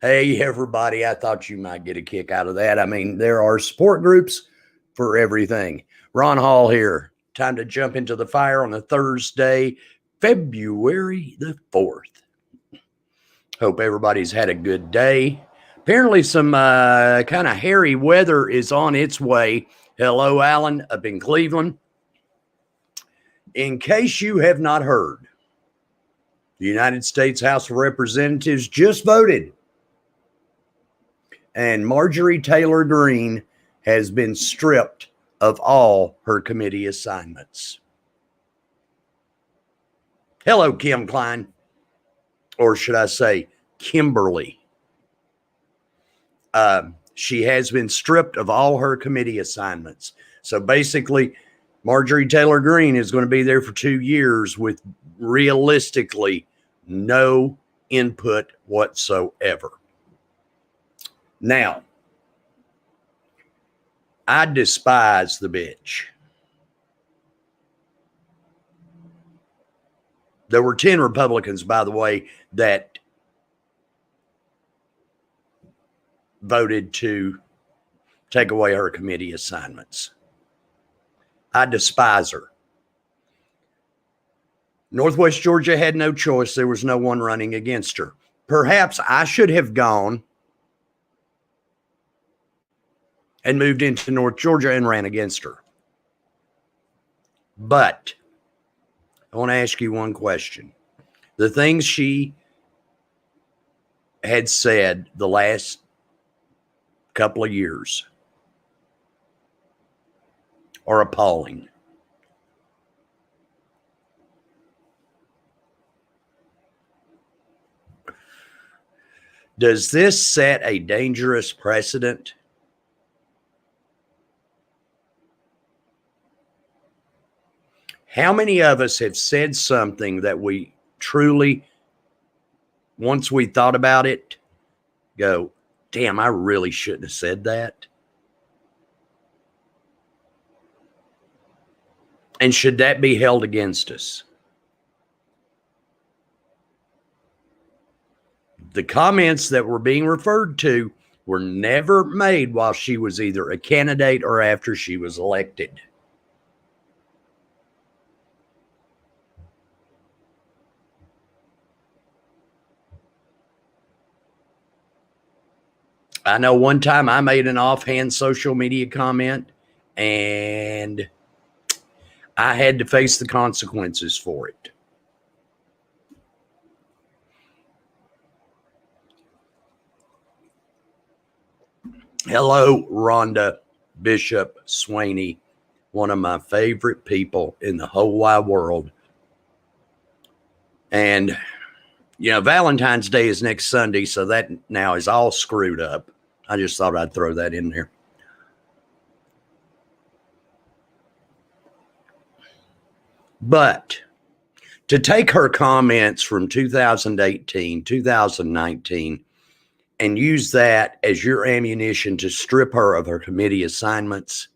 Hey, everybody, I thought you might get a kick out of that. I mean, there are support groups for everything. Ron Hall here. Time to jump into the fire on a Thursday, February the 4th. Hope everybody's had a good day. Apparently some kind of hairy weather is on its way. Hello, Alan, up in Cleveland. In case you have not heard, the United States House of Representatives just voted, and Marjorie Taylor Greene has been stripped of all her committee assignments. Hello, Kim Klein. Or should I say, Kimberly. She has been stripped of all her committee assignments. So basically, Marjorie Taylor Greene is going to be there for 2 years with realistically no input whatsoever. Now, I despise the bitch. There were 10 Republicans, by the way, that voted to take away her committee assignments. I despise her. Northwest Georgia had no choice. There was no one running against her. Perhaps I should have gone and moved into North Georgia and ran against her. But I want to ask you one question. The things she had said the last couple of years are appalling. Does this set a dangerous precedent? How many of us have said something that we truly, once we thought about it, go, damn, I really shouldn't have said that? And should that be held against us? The comments that were being referred to were never made while she was either a candidate or after she was elected. I know one time I made an offhand social media comment and I had to face the consequences for it. Hello, Rhonda Bishop Swaney, one of my favorite people in the whole wide world. And, you know, Valentine's Day is next Sunday, so that now is all screwed up. I just thought I'd throw that in there. But to take her comments from 2018, 2019, and use that as your ammunition to strip her of her committee assignments,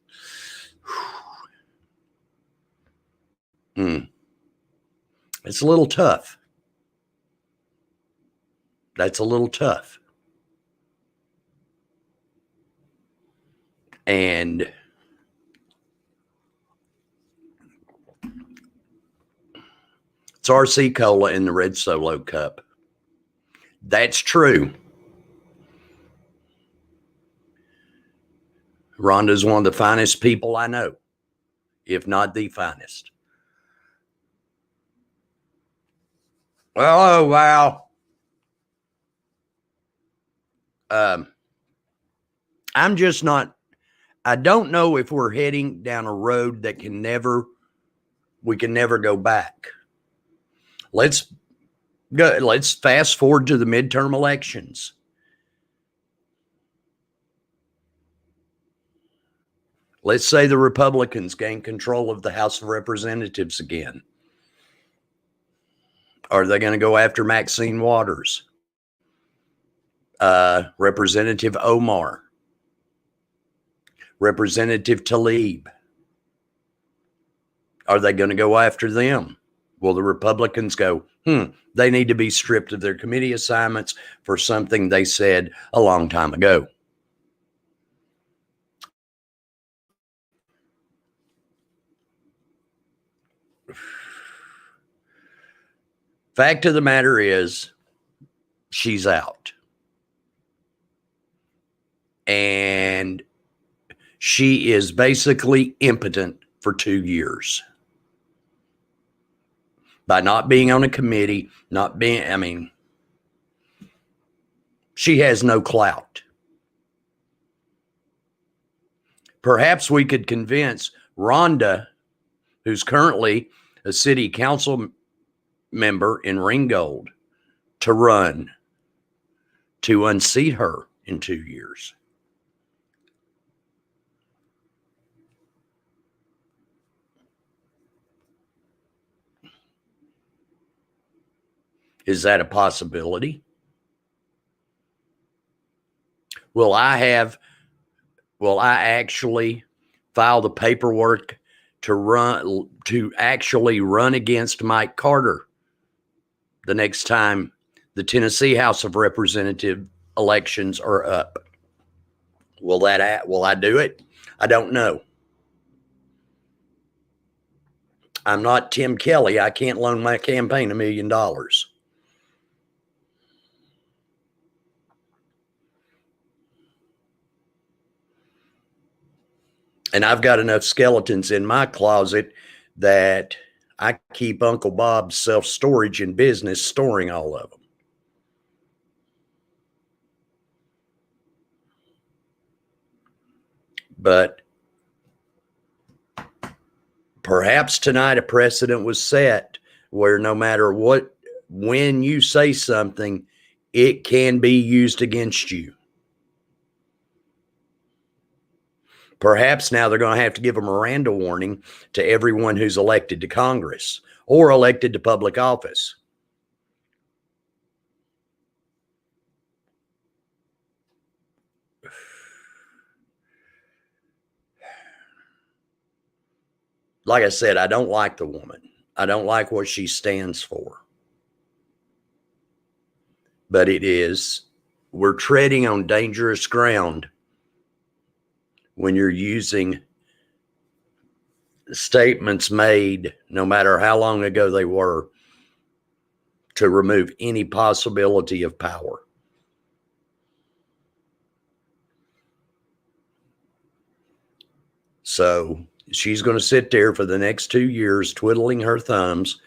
it's a little tough. That's a little tough. And it's RC Cola in the red Solo cup. That's true. Rhonda's one of the finest people I know, if not the finest. Oh, wow. I'm just not, I don't know if we're heading down a road that we can never go back. Let's fast forward to the midterm elections. Let's say the Republicans gain control of the House of Representatives again. Are they going to go after Maxine Waters? Representative Omar? Representative Tlaib? Are they going to go after them? Will the Republicans go, they need to be stripped of their committee assignments for something they said a long time ago? Fact of the matter is, she's out. And she is basically impotent for 2 years. By not being on a committee, she has no clout. Perhaps we could convince Rhonda, who's currently a city council member in Ringgold, to run to unseat her in 2 years. Is that a possibility? Will I actually file the paperwork to actually run against Mike Carter the next time the Tennessee House of Representative elections are up? Will I do it? I don't know. I'm not Tim Kelly. I can't loan my campaign $1 million. And I've got enough skeletons in my closet that I keep Uncle Bob's self-storage and business storing all of them. But perhaps tonight a precedent was set where no matter when you say something, it can be used against you. Perhaps now they're going to have to give a Miranda warning to everyone who's elected to Congress or elected to public office. Like I said, I don't like the woman. I don't like what she stands for. But we're treading on dangerous ground when you're using statements made, no matter how long ago they were, to remove any possibility of power. So she's going to sit there for the next 2 years, twiddling her thumbs,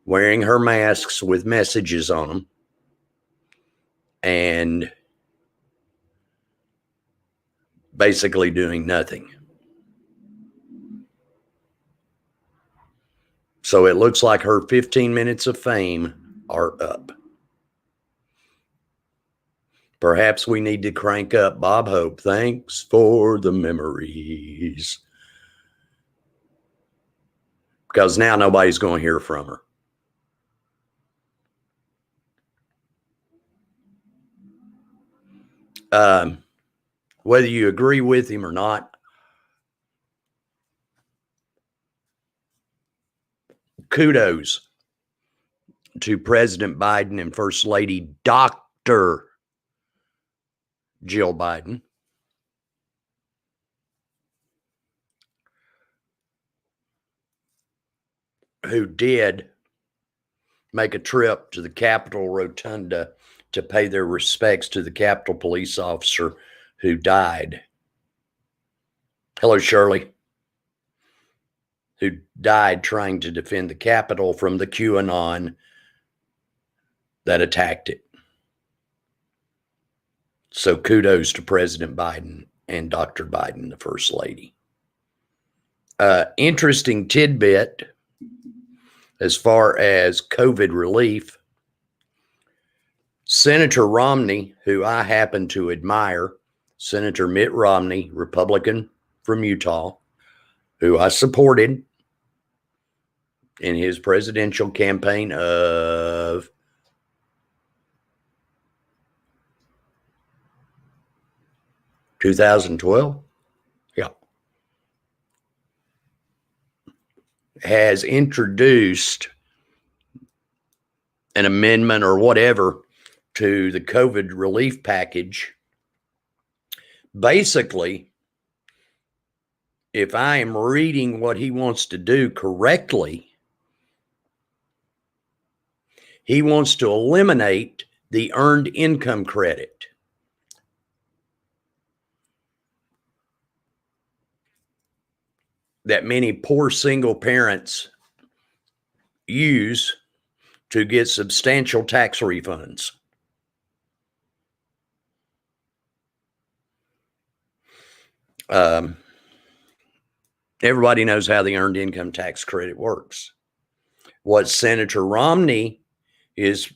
wearing her masks with messages on them, and basically doing nothing. So it looks like her 15 minutes of fame are up. Perhaps we need to crank up Bob Hope. Thanks for the memories. Because now nobody's going to hear from her. Whether you agree with him or not, kudos to President Biden and First Lady Dr. Jill Biden, who did make a trip to the Capitol Rotunda to pay their respects to the Capitol police officer who died Hello, Shirley, who died trying to defend the Capitol from the QAnon that attacked it. So kudos to President Biden and Dr. Biden, the First Lady. Interesting tidbit as far as COVID relief. Senator Romney, who I happen to admire, Senator Mitt Romney, Republican from Utah, who I supported in his presidential campaign of 2012. Yeah. Has introduced an amendment or whatever to the COVID relief package. Basically, if I am reading what he wants to do correctly, he wants to eliminate the earned income credit. That many poor single parents use to get substantial tax refunds. Everybody knows how the earned income tax credit works. What Senator Romney is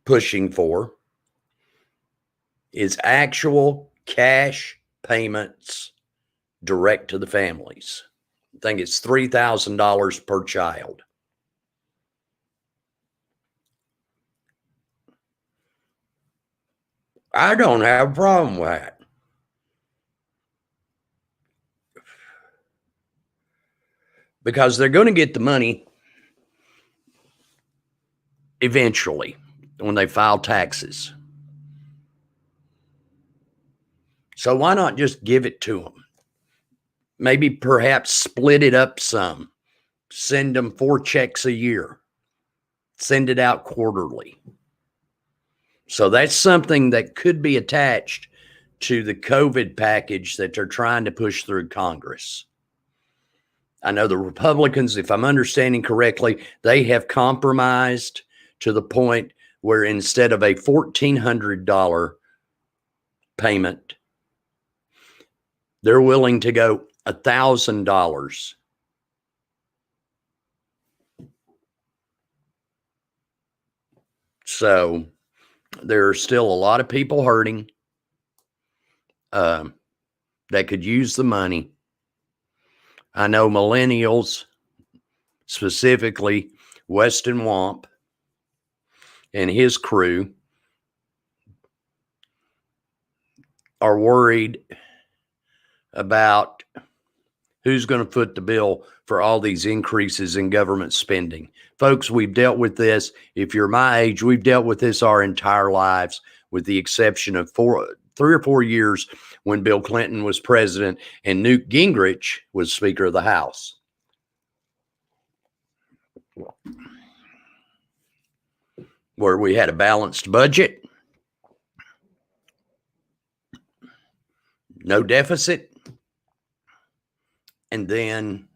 pushing for is actual cash payments direct to the families. I think it's $3,000 per child. I don't have a problem with that. Because they're going to get the money eventually when they file taxes. So why not just give it to them? Maybe perhaps split it up some. Send them 4 checks a year. Send it out quarterly. So that's something that could be attached to the COVID package that they're trying to push through Congress. I know the Republicans, if I'm understanding correctly, they have compromised to the point where instead of a $1,400 payment, they're willing to go $1,000. So there are still a lot of people hurting that could use the money. I know millennials, specifically Weston Wamp and his crew, are worried about who's going to foot the bill for all these increases in government spending. Folks, we've dealt with this. If you're my age, we've dealt with this our entire lives, with the exception of 3 or 4 years when Bill Clinton was president and Newt Gingrich was Speaker of the House. Where we had a balanced budget, no deficit, and then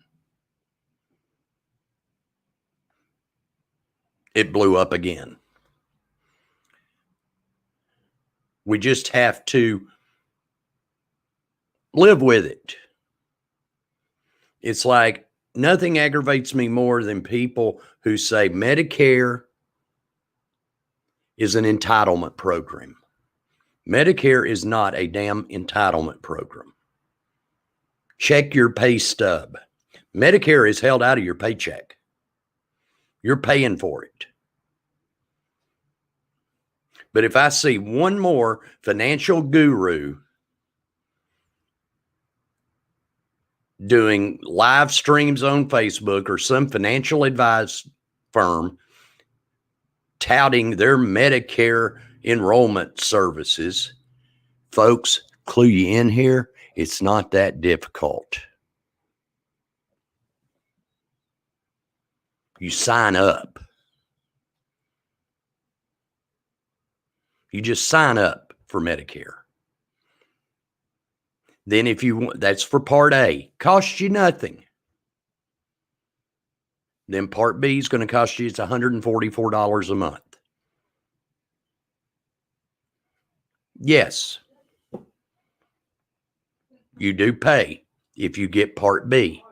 it blew up again. We just have to live with it. It's like nothing aggravates me more than people who say Medicare is an entitlement program. Medicare is not a damn entitlement program. Check your pay stub. Medicare is held out of your paycheck. You're paying for it. But if I see one more financial guru doing live streams on Facebook or some financial advice firm touting their Medicare enrollment services, folks, clue you in here, it's not that difficult. You sign up. You just sign up for Medicare. Then if you want, that's for Part A, costs you nothing. Then Part B is going to cost you, it's $144 a month. Yes, you do pay if you get Part B,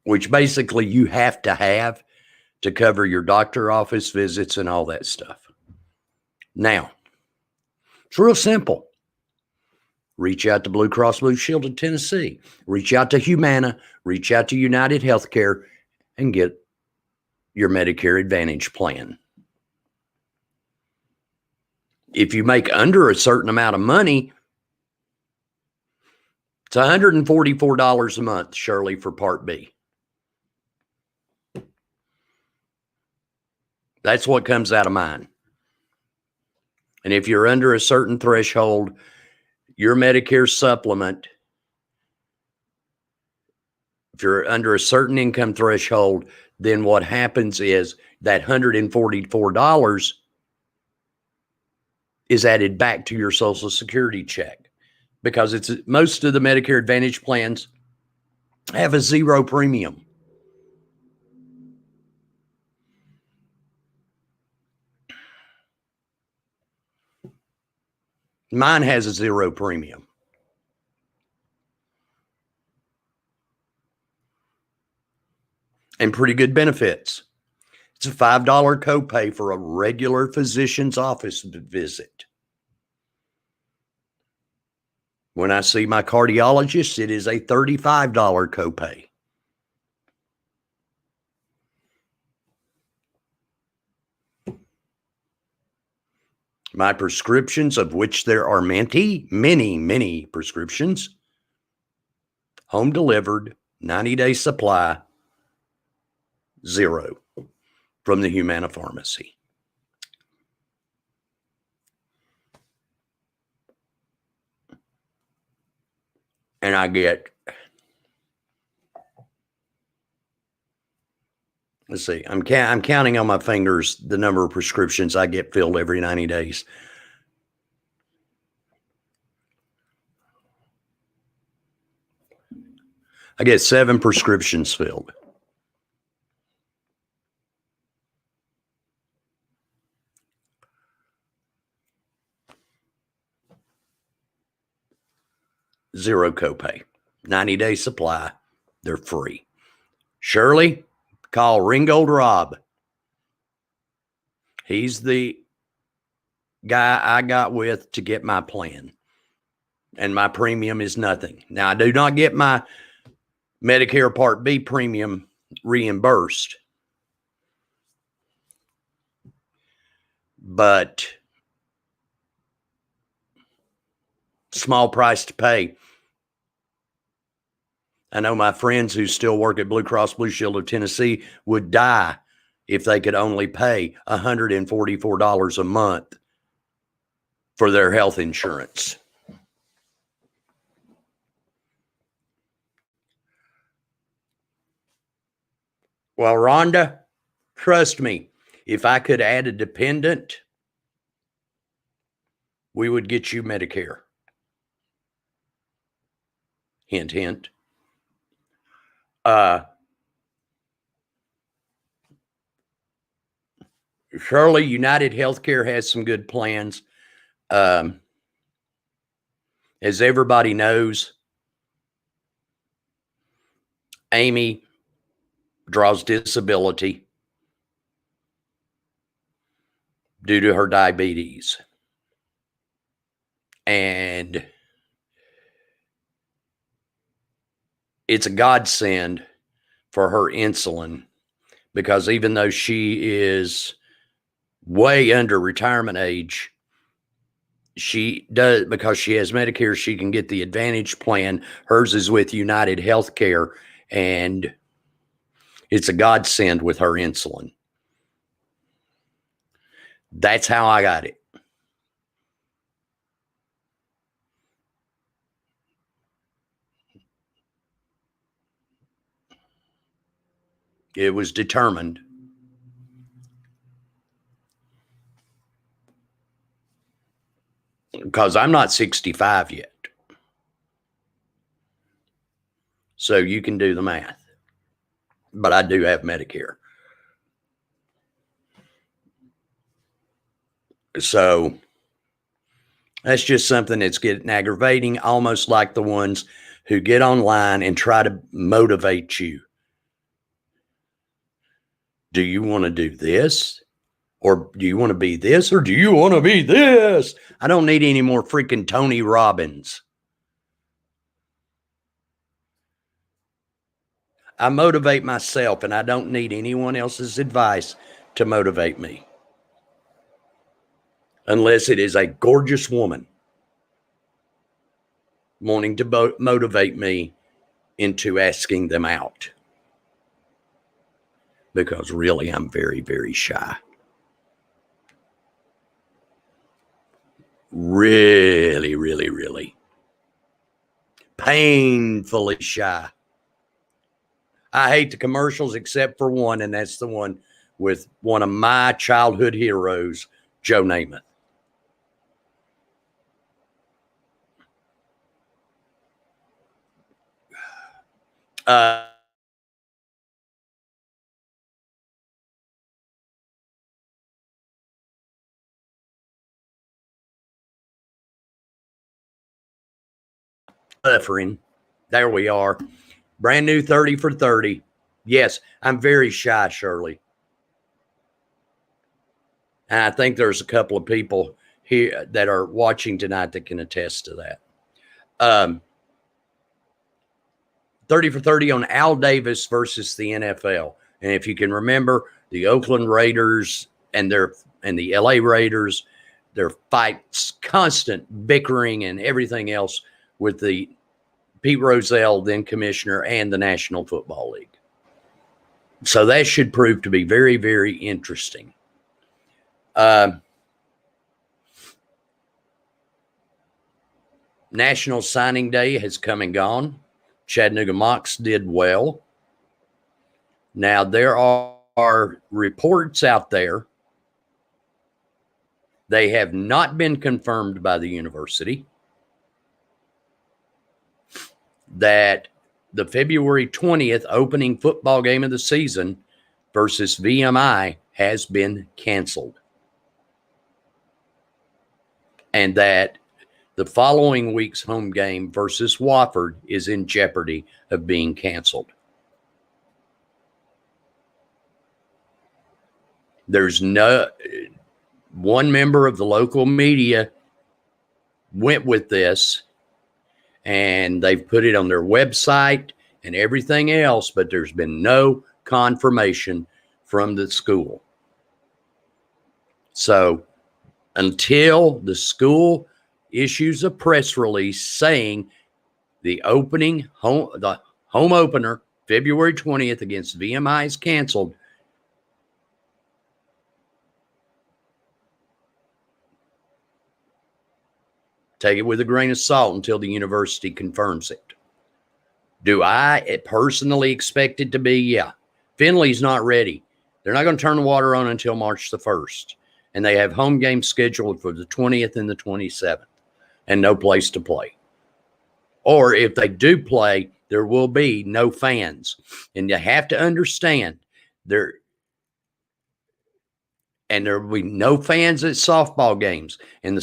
which basically you have to cover your doctor office visits and all that stuff. Now, it's real simple. Reach out to Blue Cross Blue Shield of Tennessee. Reach out to Humana. Reach out to United Healthcare and get your Medicare Advantage plan. If you make under a certain amount of money, it's $144 a month, Shirley, for Part B. That's what comes out of mine. And if you're under a certain threshold, your Medicare supplement, if you're under a certain income threshold, then what happens is that $144 is added back to your Social Security check, because it's most of the Medicare Advantage plans have a zero premium. Mine has a zero premium. And pretty good benefits. It's a $5 copay for a regular physician's office visit. When I see my cardiologist, it is a $35 copay. My prescriptions, of which there are many prescriptions, home delivered, 90-day supply, zero from the Humana Pharmacy. And I get, let's see, I'm counting on my fingers the number of prescriptions I get filled every 90 days. I get 7 prescriptions filled. Zero copay. 90-day supply. They're free. Shirley, call Ringgold Rob. He's the guy I got with to get my plan. And my premium is nothing. Now, I do not get my Medicare Part B premium reimbursed, but small price to pay. I know my friends who still work at Blue Cross Blue Shield of Tennessee would die if they could only pay $144 a month for their health insurance. Well, Rhonda, trust me, if I could add a dependent, we would get you Medicare. Hint, hint. Shirley, United Healthcare has some good plans. As everybody knows, Amy draws disability due to her diabetes. And it's a godsend for her insulin, because even though she is way under retirement age, she does, because she has Medicare, she can get the Advantage plan. Hers is with United Healthcare, and it's a godsend with her insulin. That's how I got it. It was determined. because I'm not 65 yet. So you can do the math. But I do have Medicare. So that's just something that's getting aggravating, almost like the ones who get online and try to motivate you. Do you want to do this? Or do you want to be this? Or do you want to be this? I don't need any more freaking Tony Robbins. I motivate myself, and I don't need anyone else's advice to motivate me. Unless it is a gorgeous woman wanting to motivate me into asking them out. Because really, I'm very, very shy. Really, really, really. Painfully shy. I hate the commercials except for one, and that's the one with one of my childhood heroes, Joe Namath. Suffering. There we are. Brand new 30 for 30. Yes, I'm very shy, Shirley. And I think there's a couple of people here that are watching tonight that can attest to that. 30 for 30 on Al Davis versus the NFL. And if you can remember, the Oakland Raiders and the LA Raiders, their fights, constant bickering and everything else with the Pete Rozelle, then commissioner, and the National Football League. So that should prove to be very, very interesting. National Signing Day has come and gone. Chattanooga Mocs did well. Now, there are reports out there. They have not been confirmed by the university that the February 20th opening football game of the season versus VMI has been canceled. And that the following week's home game versus Wofford is in jeopardy of being canceled. There's no one member of the local media went with this, and they've put it on their website and everything else, but there's been no confirmation from the school. So until the school issues a press release saying the home opener, February 20th against VMI is canceled, take it with a grain of salt until the university confirms it. Do I personally expect it to be? Yeah. Finley's not ready. They're not going to turn the water on until March the 1st. And they have home games scheduled for the 20th and the 27th and no place to play. Or if they do play, there will be no fans. And you have to understand there will be no fans at softball games. And the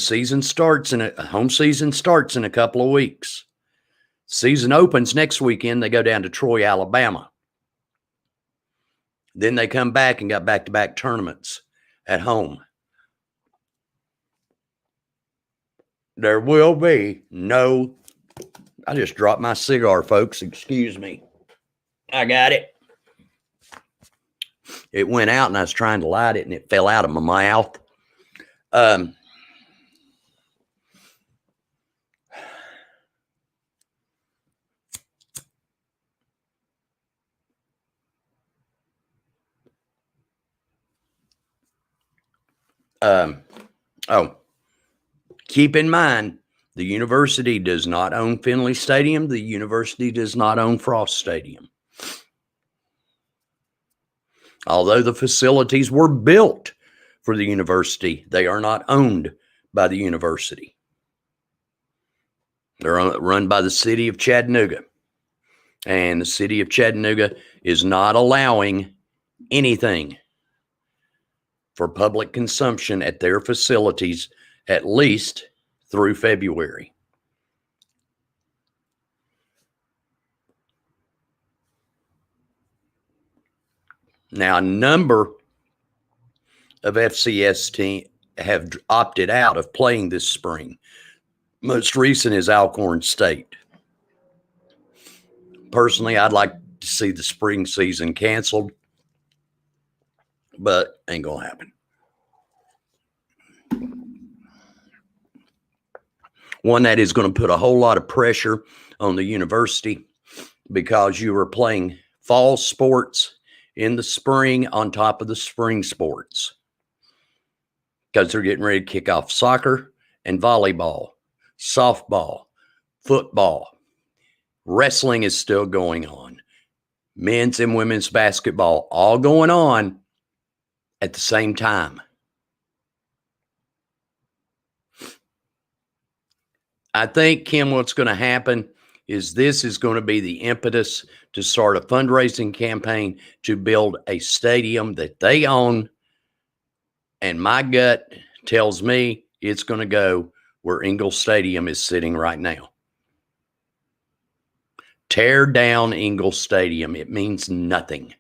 home season starts in a couple of weeks. Season opens next weekend. They go down to Troy, Alabama. Then they come back and got back-to-back tournaments at home. There will be no, I just dropped my cigar, folks. Excuse me. I got it. It went out and I was trying to light it and it fell out of my mouth. Keep in mind, the university does not own Finley Stadium. The university does not own Frost Stadium. Although the facilities were built for the university, they are not owned by the university. They're run by the city of Chattanooga. And the city of Chattanooga is not allowing anything for public consumption at their facilities, at least through February. Now, a number of FCS teams have opted out of playing this spring. Most recent is Alcorn State. Personally, I'd like to see the spring season canceled, but ain't gonna happen. One that is going to put a whole lot of pressure on the university, because you are playing fall sports in the spring on top of the spring sports, because they're getting ready to kick off soccer and volleyball, softball, football. Wrestling is still going on. Men's and women's basketball all going on at the same time. I think, Kim, what's going to happen is this is going to be the impetus to start a fundraising campaign to build a stadium that they own. And my gut tells me it's going to go where Ingalls Stadium is sitting right now. Tear down Ingalls Stadium. It means nothing.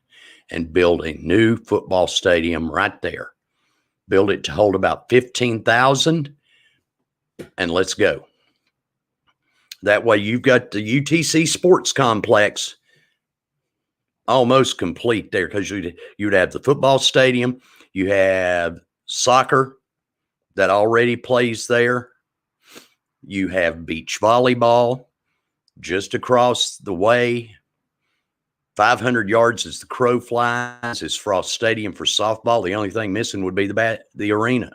And build a new football stadium right there. Build it to hold about 15,000, and let's go. That way you've got the UTC Sports Complex almost complete there, because you'd have the football stadium. You have soccer that already plays there. You have beach volleyball just across the way. 500 yards as the crow flies is Frost Stadium for softball. The only thing missing would be the arena.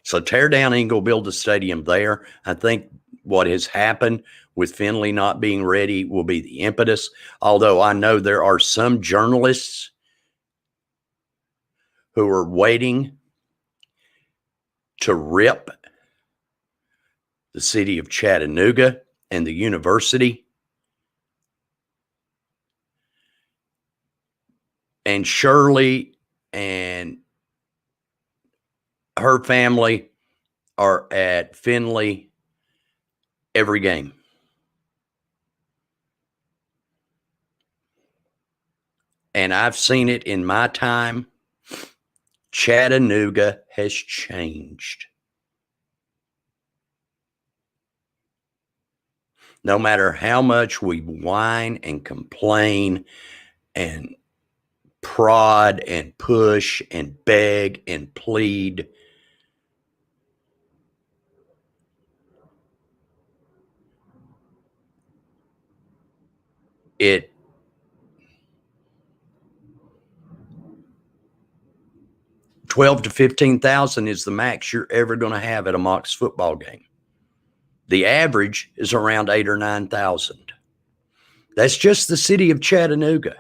So tear down Ingalls, build a stadium there. I think what has happened with Findlay not being ready will be the impetus. Although I know there are some journalists who are waiting to rip the city of Chattanooga and the university. And Shirley and her family are at Findlay every game. And I've seen it in my time. Chattanooga has changed. No matter how much we whine and complain and prod and push and beg and plead, it 12 to 15,000 is the max you're ever going to have at a Mocs football game. The average is around 8,000 or 9,000. That's just the city of Chattanooga.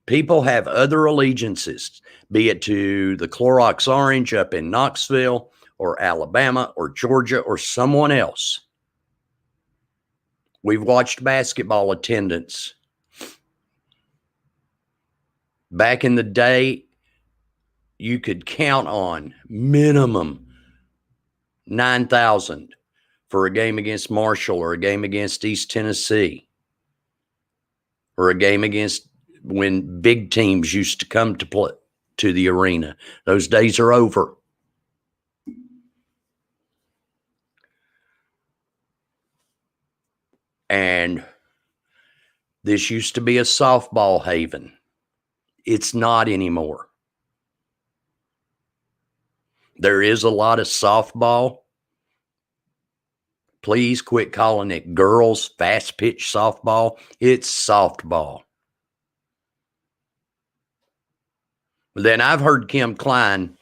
People have other allegiances, be it to the Clorox Orange up in Knoxville or Alabama or Georgia or someone else. We've watched basketball attendance. Back in the day, you could count on minimum 9,000 for a game against Marshall or a game against East Tennessee or a game against when big teams used to come to play to the arena. Those days are over. And this used to be a softball haven. It's not anymore. There is a lot of softball. Please quit calling it girls fast pitch softball. It's softball. Then I've heard Kim Klein,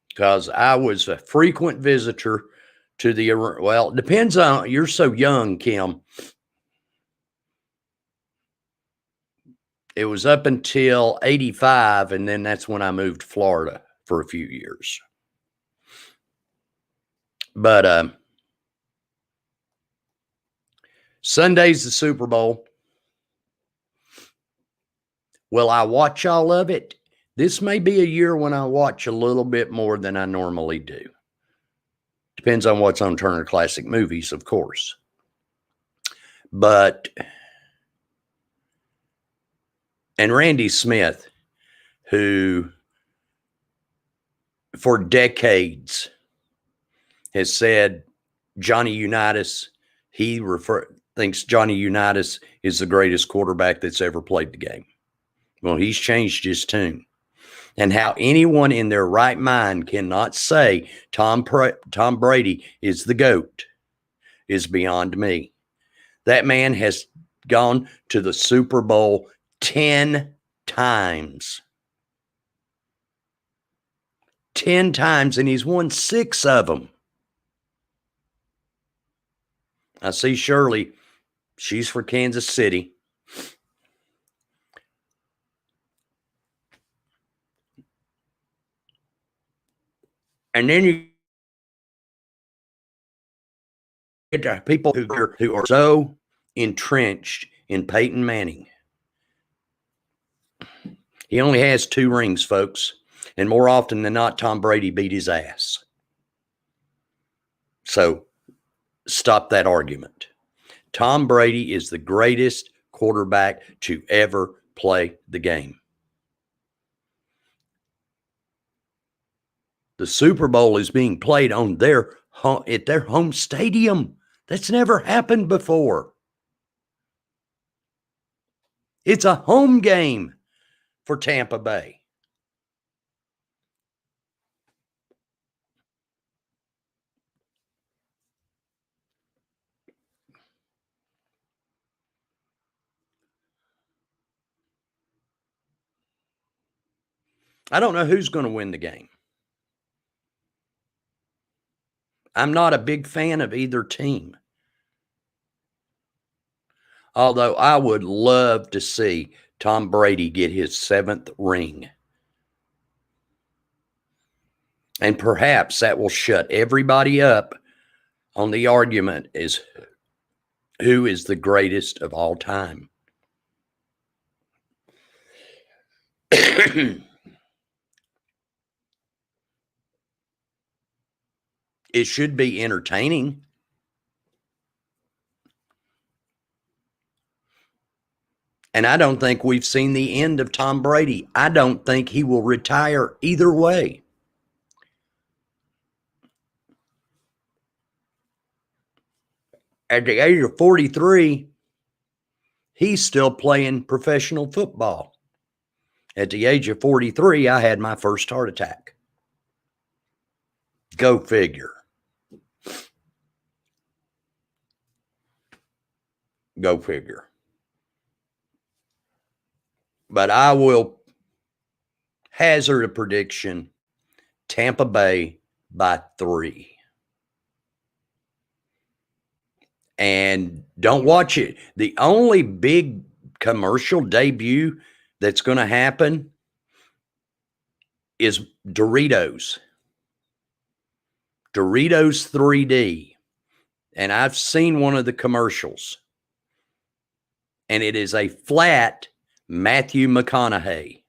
because I was a frequent visitor to the, well, it depends on, you're so young, Kim. It was up until 85, and then that's when I moved to Florida for a few years. But Sunday's the Super Bowl. Will I watch all of it? This may be a year when I watch a little bit more than I normally do. Depends on what's on Turner Classic Movies, of course. But, and Randy Smith, who for decades has said Johnny Unitas, thinks Johnny Unitas is the greatest quarterback that's ever played the game. Well, he's changed his tune. And how anyone in their right mind cannot say Tom Brady is the GOAT is beyond me. That man has gone to the Super Bowl 10 times. 10 times, and he's won 6 of them. I see Shirley. She's for Kansas City. And then you get to people who are so entrenched in Peyton Manning. He only has 2 rings, folks. And more often than not, Tom Brady beat his ass. So stop that argument. Tom Brady is the greatest quarterback to ever play the game. The Super Bowl is being played on at their home stadium. That's never happened before. It's a home game for Tampa Bay. I don't know who's going to win the game. I'm not a big fan of either team. Although I would love to see Tom Brady get his 7th ring. And perhaps that will shut everybody up on the argument is who is the greatest of all time. It should be entertaining. And I don't think we've seen the end of Tom Brady. I don't think he will retire either way. At the age of 43, he's still playing professional football. At the age of 43, I had my first heart attack. Go figure. Go figure. But I will hazard a prediction, Tampa Bay by 3. And don't watch it. The only big commercial debut that's going to happen is Doritos. Doritos 3D. And I've seen one of the commercials. And it is a flat Matthew McConaughey.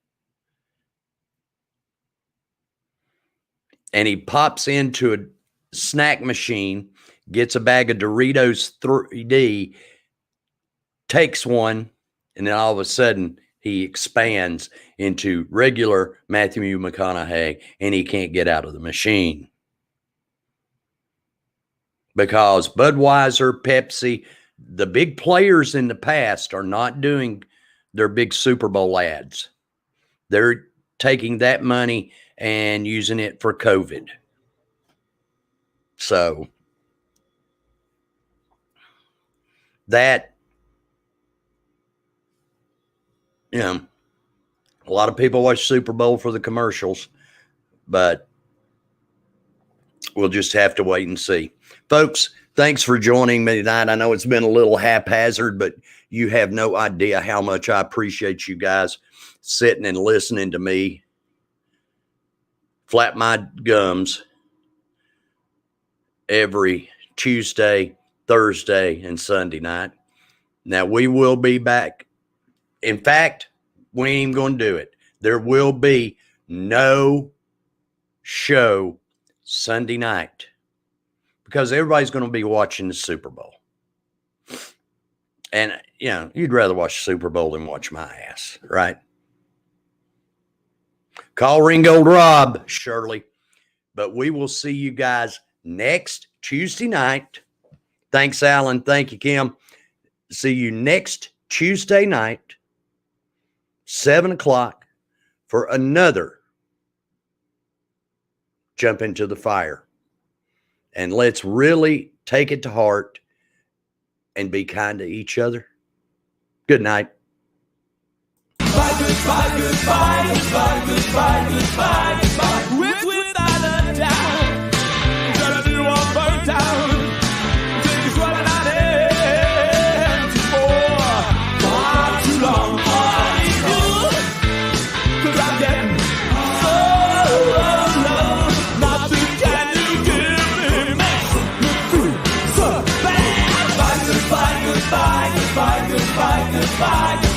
And he pops into a snack machine, gets a bag of Doritos 3D, takes one, and then all of a sudden he expands into regular Matthew McConaughey, and he can't get out of the machine. Because Budweiser, Pepsi, the big players in the past are not doing their big Super Bowl ads. They're taking that money and using it for COVID. So that, a lot of people watch Super Bowl for the commercials, but we'll just have to wait and see. Folks, thanks for joining me tonight. I know it's been a little haphazard, but you have no idea how much I appreciate you guys sitting and listening to me flap my gums every Tuesday, Thursday, and Sunday night. Now, we will be back. In fact, we ain't even going to do it. There will be no show Sunday night because everybody's going to be watching the Super Bowl. And, you know, you'd rather watch the Super Bowl than watch my ass, right? Call Ringgold Rob, Shirley. But we will see you guys next Tuesday night. Thanks, Alan. Thank you, Kim. See you next Tuesday night, 7 o'clock, for another Jump Into the Fire. And let's really take it to heart and be kind to each other. Good night. Goodbye, goodbye, goodbye, goodbye, goodbye, goodbye, goodbye. Without a doubt, gonna do one more down. Think it's running out of for far too long. Party good, 'cause I'm getting so low. Nothing can you give me, make me feel so bad. Goodbye, goodbye, goodbye, goodbye, goodbye, goodbye.